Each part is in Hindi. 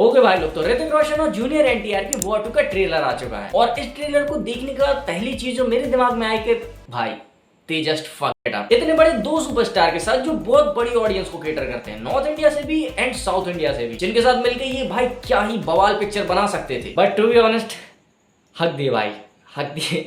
ओके भाई लोग, तो ऋतिक रोशन और जूनियर एनटीआर की वॉर 2 का ट्रेलर आ चुका है और इस ट्रेलर को देखने के बाद पहली चीज जो मेरे दिमाग में आई कि भाई they just fuck it up। इतने बड़े दो सुपरस्टार के साथ जो बहुत बड़ी ऑडियंस को केटर करते हैं, नॉर्थ इंडिया से भी एंड साउथ इंडिया से भी, जिनके साथ मिलकर ये भाई क्या ही बवाल पिक्चर बना सकते थे। बट टू बी ऑनेस्ट हक दिए भाई, हक दिए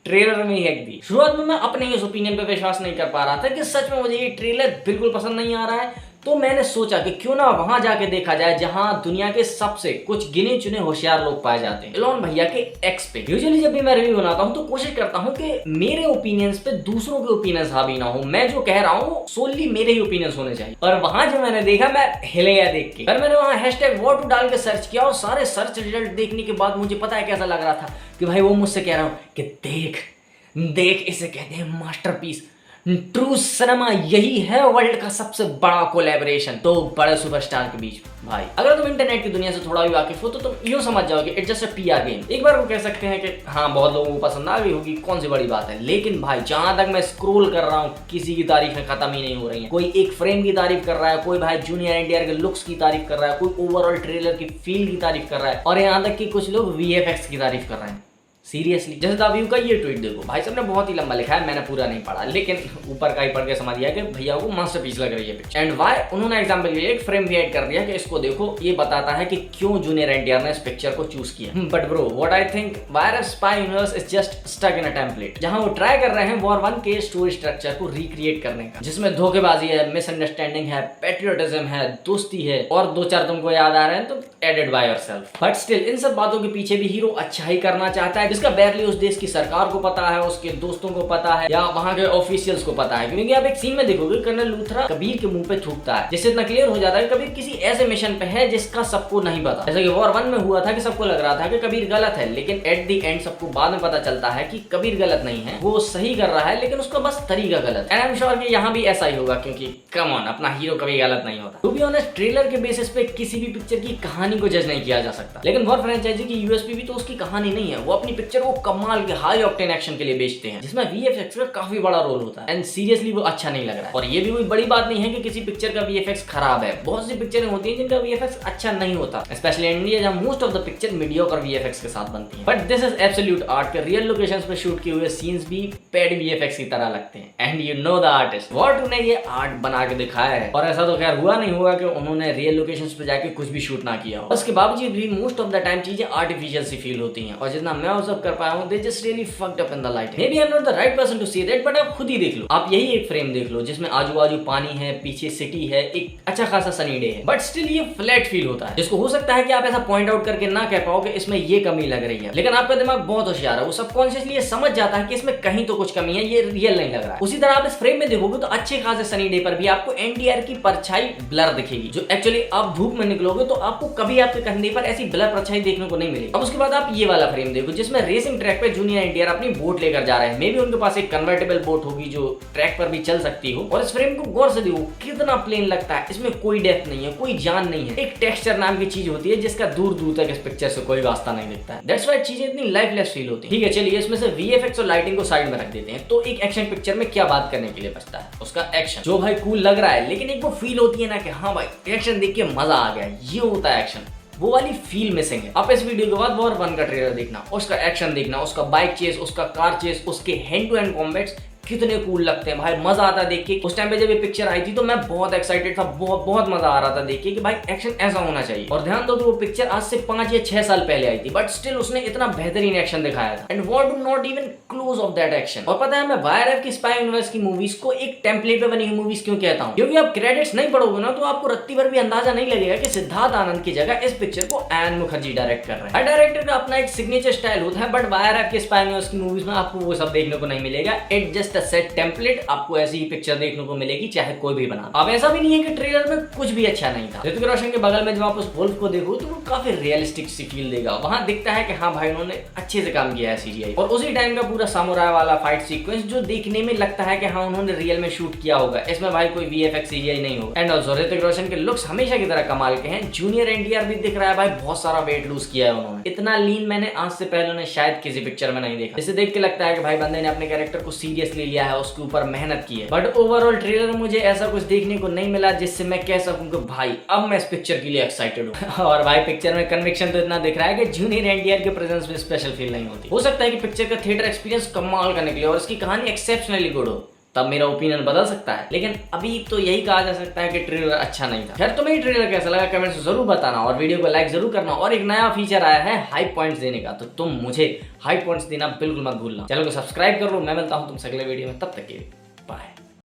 ट्रेलर में ही हक दी। शुरुआत में मैं अपने इस ओपिनियन पे विश्वास नहीं कर पा रहा था कि सच में मुझे ये ट्रेलर बिल्कुल पसंद नहीं आ रहा है, तो मैंने सोचा कि क्यों ना वहां जाके देखा जाए जहां दुनिया के सबसे कुछ गिने चुने होशियार लोग पाए जाते हैं, एलोन भैया के एक्स पे। यूजुअली जब भी मैं रिव्यू बनाता हूं तो कोशिश करता हूं कि मेरे ओपिनियंस पे दूसरों के ओपिनियंस हावी ना हो, मैं जो कह रहा हूं सोनली मेरे ही ओपिनियंस होने चाहिए। और वहां जो मैंने देखा मैं हिल गया देख के। फिर मैंने वहां #war2 डाल के सर्च किया और सारे सर्च रिजल्ट देखने के बाद मुझे पता है कैसा लग रहा था कि भाई वो मुझसे कह रहा हूं कि देख देख, इसे कहते हैं मास्टरपीस, ट्रू सिनेमा, यही है वर्ल्ड का सबसे बड़ा कोलैबोरेशन दो बड़े सुपरस्टार के बीच। भाई अगर तुम इंटरनेट की दुनिया से थोड़ा भी वाकिफ हो तो तुम यूं समझ जाओगे it's just a PR game. एक बार वो कह सकते हैं कि हाँ बहुत लोगों को पसंद आ गई होगी, कौन सी बड़ी बात है। लेकिन भाई जहां तक मैं स्क्रॉल कर रहा हूँ किसी की तारीफें खत्म ही नहीं हो रही है। कोई एक फ्रेम की तारीफ कर रहा है, कोई भाई जूनियर एनटीआर के लुक्स की तारीफ कर रहा है, कोई ओवरऑल ट्रेलर की फील की तारीफ कर रहा है, और यहाँ तक कि कुछ लोग वीएफएक्स की तारीफ कर रहे हैं। सीरियसली, जैसे दावीयू का ये ट्वीट देखो, भाई साहब ने बहुत ही लंबा लिखा है, मैंने पूरा नहीं पढ़ा, लेकिन ऊपर का ही पढ़ के समझ लिया कि भैया को मास्टरपीस लग रही है पिक्चर। एंड वाई उन्होंने एग्जांपल के लिए एक फ्रेम भी ऐड कर दिया कि इसको देखो, ये बताता है कि क्यों जूनियर एनटीआर ने इस पिक्चर को चूज किया। But bro what I think virus spy universe is just stuck in a template, जहां वो ट्राई कर रहे हैं वॉर 1 के स्टोरी स्ट्रक्चर को रिक्रिएट करने का, जिसमें धोखेबाजी है, मिसअंडरस्टैंडिंग है, पेट्रियोटिज्म है, दोस्ती है, और दो चार तुमको याद आ रहे हैं तो added by yourself. But still इन सब बातों के पीछे भी हीरो अच्छा ही करना चाहता है, जिसका बैरली उस देश की सरकार को पता है, उसके दोस्तों को पता है, या वहां के ऑफिशियल्स को पता है। क्योंकि आप एक सीन में देखोगे कर्नल लूथरा कबीर के मुंह पे थूकता है, जिससे इतना क्लियर हो जाता है कबीर किसी ऐसे मिशन पे है जिसका सबको नहीं पता। जैसे कि वॉर 1 में हुआ था कि सबको लग रहा था कि कबीर गलत है, लेकिन एट द एंड सबको बाद में पता चलता है कि कबीर गलत नहीं है, वो सही कर रहा है, लेकिन उसका बस तरीका गलत है। एंड आई एम श्योर कि यहाँ भी ऐसा ही होगा, क्योंकि कम ऑन, अपना हीरो कभी गलत नहीं होता। टू बी ऑनेस्ट ट्रेलर के बेसिस पे किसी भी पिक्चर की कहानी को जज नहीं किया जा सकता, लेकिन वॉर फ्रेंचाइजी की यूएसपी भी तो उसकी कहानी नहीं है, वो अपनी पिक्चर को कमाल के हाई ऑक्टेन एक्शन के लिए बेचते हैं, जिसमें वीएफएक्स का काफी बड़ा रोल होता है। एंड सीरियसली वो अच्छा नहीं लग रहा है। और ये भी कोई बड़ी बात नहीं है कि किसी पिक्चर का वीएफएक्स खराब है, बहुत सी पिक्चरें होती हैं जिनका वीएफएक्स अच्छा नहीं होता, स्पेशली इंडिया जहां most of the picture mediocre VFX के साथ बनती है। But this is absolute art के रियल लोकेशंस पे शूट किए हुए सीन्स भी पेड वीएफएक्स की तरह लगते हैं। And you know the artist, war 2 ने ये आर्ट बना के दिखाया है, और ऐसा तो खैर हुआ नहीं होगा कि उन्होंने रियल लोकेशंस पे जाके कुछ भी शूट ना किया हो। उसके बावजूद भी मोस्ट ऑफ द टाइम चीजें आर्टिफिशियल सी फील होती हैं, और जितना मैं ऑब्जर्व कर पाया हूं they just really fucked up in the light. Maybe I am not the right person to say that, but आप खुद ही देख लो, आप यही एक फ्रेम देख लो जिसमें आजू बाजू पानी है, पीछे सिटी है, एक अच्छा खासा सनी डे है, बट स्टिल ये फ्लैट फील होता है, जिसको हो सकता है कि आप ऐसा पॉइंट आउट करके ना कह पाओ कि इसमें ये कमी लग रही है, लेकिन आपका दिमाग बहुत होशियार है, वो सबकॉन्शियसली ये समझ जाता है कि इसमें कहीं तो कुछ कमी है, ये रियल नहीं लग रहा है। उसी तरह आप इस फ्रेम में देखोगे तो अच्छे खासे सनी डे पर भी आपको एनटीआर की परछाई ब्लर दिखेगी, जो एक्चुअली आप धूप में निकलोगे तो आपको कभी आपके कंधे पर ऐसी ब्लर परछाई देखने को नहीं मिलेगी। अब उसके बाद आप ये वाला फ्रेम देखो जिसमें रेसिंग ट्रैक पे जूनियर एनटीआर अपनी बोट लेकर जा रहे हैं, मे बी उनके पास एक कन्वर्टेबल बोट होगी जो ट्रैक पर भी चल सकती हो। और इस फ्रेम को गौर से देखो कितना प्लेन लगता है, इसमें कोई डेप्थ नहीं है, कोई जान नहीं है, एक टेक्सचर नाम की चीज होती है जिसका दूर दूर तक इस पिक्चर से कोई वास्ता नहीं दिखता है। दैट्स व्हाई चीजें इतनी लाइफलेस फील होती है। ठीक है चलिए इसमें से वीएफएक्स और लाइटिंग को साइड में रख देते हैं, तो एक एक्शन पिक्चर में क्या बात करने के लिए बचता है, उसका एक्शन, जो भाई कूल लग रहा है, लेकिन एक वो फील होती है ना कि हाँ भाई एक्शन देख के मजा आ गया, ये होता है एक्शन, वो वाली फील मिसिंग है। आप इस वीडियो के बाद वॉर 1 का ट्रेलर देखना, उसका एक्शन देखना, उसका बाइक चेस, उसका कार चेस, उसके हैंड टू हैंड कॉम्बैट्स कितने कूल लगते हैं भाई, मजा आता है देख के। उस टाइम पे जब ये पिक्चर आई थी तो मैं बहुत एक्साइटेड था, बहुत मजा आ रहा था देख के कि भाई एक्शन ऐसा होना चाहिए। और ध्यान दो कि वो पिक्चर आज से 5 या 6 साल पहले आई थी, बट स्टिल उसने इतना बेहतरीन एक्शन दिखाया था, and war 2 not even close of that action. और पता है मैं वायरएफ की स्पाई यूनिवर्स की मूवीज को एक टेम्पलेट पे बनी हुई मूवीज क्यों कहता हूँ, क्योंकि आप क्रेडिट्स नहीं पढ़ोगे ना तो आपको रत्ती भर भी अंदाजा नहीं लगेगा कि सिद्धार्थ आनंद की जगह इस पिक्चर को आयन मुखर्जी डायरेक्ट कर रहे हैं। हर डायरेक्टर का अपना एक सिग्नेचर स्टाइल होता है, बट वायरएफ की स्पाई यूनिवर्स की मूवीज में आपको वो सब देखने को नहीं मिलेगा। It just a set template, आपको ऐसी ही पिक्चर देखने को मिलेगी चाहे कोई भी बना। अब ऐसा भी नहीं है कि ट्रेलर में कुछ भी अच्छा नहीं था। ऋतिक रोशन के बगल में जब आप उस वुल्फ को देखो तो वो काफी रियलिस्टिक सी फील देगा, वहां दिखता है कि हाँ भाई उन्होंने अच्छे से काम किया है सीजीआई। और उसी टाइम का पूरा सामुराई वाला फाइट सीक्वेंस जो देखने में लगता है कि हाँ उन्होंने रियल में शूट किया होगा, इसमें भाई कोई वीएफएक्स सीजीआई नहीं होगा। एंड ऑल्सो ऋतिक रोशन के लुक्स हमेशा की तरह कमाल के हैं। जूनियर एनटीआर भी दिख रहा है भाई, बहुत सारा वेट लूज किया है उन्होंने, इतना लीन मैंने आज से पहले शायद किसी पिक्चर में नहीं देखा, जिसे देख के लगता है कि भाई बंदे ने अपने कैरेक्टर को सीरियसली लिया है, उसके ऊपर मेहनत की है, बट ओवरऑल ट्रेलर में मुझे ऐसा कुछ देखने को नहीं मिला जिससे मैं कह सकूं कि भाई अब मैं इस पिक्चर के लिए एक्साइटेड हूँ। और भाई पिक्चर में कन्विक्शन तो इतना दिख रहा है कि जूनियर एनटीआर के प्रेजेंस में स्पेशल फील नहीं होती। हो सकता है कि पिक्चर का थिएटर एक्सपीरियंस कमाल का निकले और इसकी कहानी एक्सेप्शनली गुड हो, तब मेरा ओपिनियन बदल सकता है, लेकिन अभी तो यही कहा जा सकता है कि ट्रेलर अच्छा नहीं था। खैर तुम्हें ये ट्रेलर कैसा लगा कमेंट्स में जरूर बताना और वीडियो को लाइक जरूर करना। और एक नया फीचर आया है हाई पॉइंट्स देने का, तो तुम मुझे हाई पॉइंट्स देना बिल्कुल मत भूलना। चैनल को सब्सक्राइब कर लो, मैं मिलता हूँ तुमसे अगले वीडियो में, तब तक के लिए।